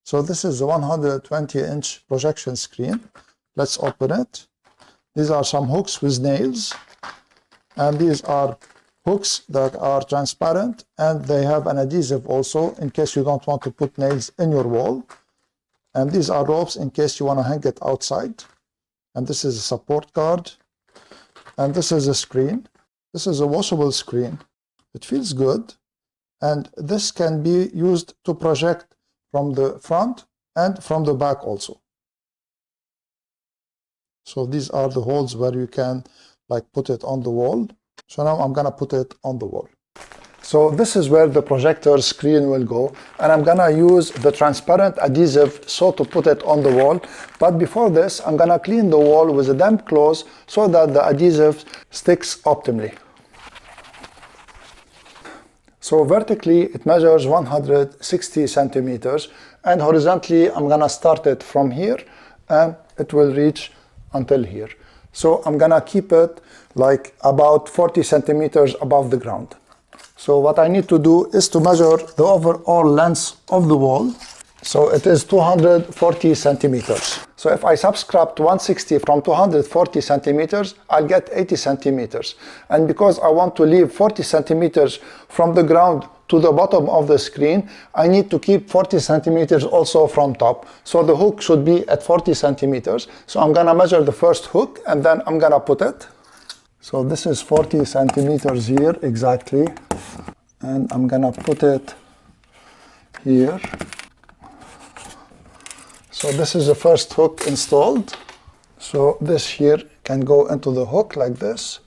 So this is the 120-inch projection screen. Let's open it. These are some hooks with nails, and these are hooks that are transparent, and they have an adhesive also in case you don't want to put nails in your wall. And these are ropes in case you want to hang it outside. And this is a support card. And this is a screen. This is a washable screen. It feels good. And this can be used to project from the front and from the back also. So these are the holes where you can like put it on the wall. So now I'm gonna put it on the wall. So this is where the projector screen will go, and I'm gonna use the transparent adhesive so to put it on the wall. But before this, I'm gonna clean the wall with a damp cloth so that the adhesive sticks optimally. So vertically it measures 160 centimeters, and horizontally I'm gonna start it from here and it will reach until here. So I'm gonna keep it like about 40 centimeters above the ground. So what I need to do is to measure the overall length of the wall. So it is 240 centimeters. So if I subtract 160 from 240 centimeters, I'll get 80 centimeters. And because I want to leave 40 centimeters from the ground to the bottom of the screen, I need to keep 40 centimeters also from top. So the hook should be at 40 centimeters. So I'm gonna measure the first hook and then I'm gonna put it. So this is 40 centimeters here exactly. And I'm gonna put it here. So this is the first hook installed. So this here can go into the hook like this.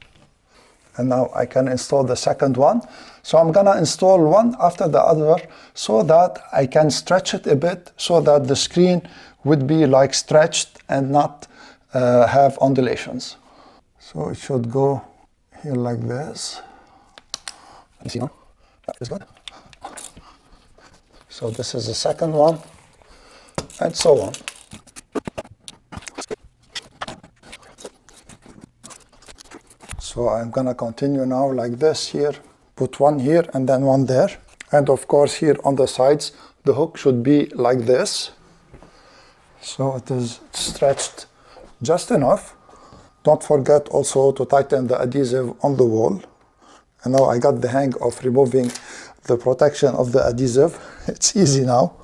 And now I can install the second one. So I'm gonna install one after the other so that I can stretch it a bit so that the screen would be like stretched and not have undulations. So it should go here like this. Let me see now. That is good. So this is the second one, and so on. So I'm gonna continue now like this here. Put one here and then one there. And of course here on the sides, the hook should be like this. So it is stretched just enough. Don't forget also to tighten the adhesive on the wall. And now I got the hang of removing the protection of the adhesive. It's easy now.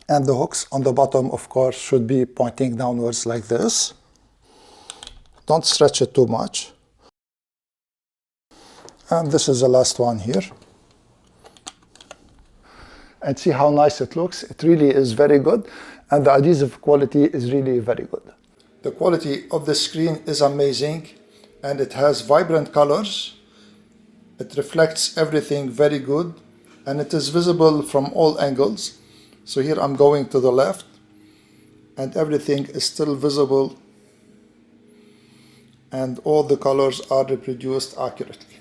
And the hooks on the bottom, of course, should be pointing downwards like this. Don't stretch it too much. And this is the last one here. And see how nice it looks. It really is very good. And the adhesive quality is really very good. The quality of the screen is amazing. And it has vibrant colors. It reflects everything very good. And it is visible from all angles. So here I'm going to the left. And everything is still visible. And all the colors are reproduced accurately.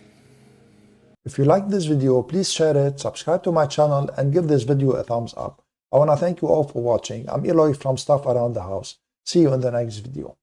If you like this video, please share it, subscribe to my channel, and give this video a thumbs up. I want to thank you all for watching. I'm Eloy from Stuff Around the House. See you in the next video.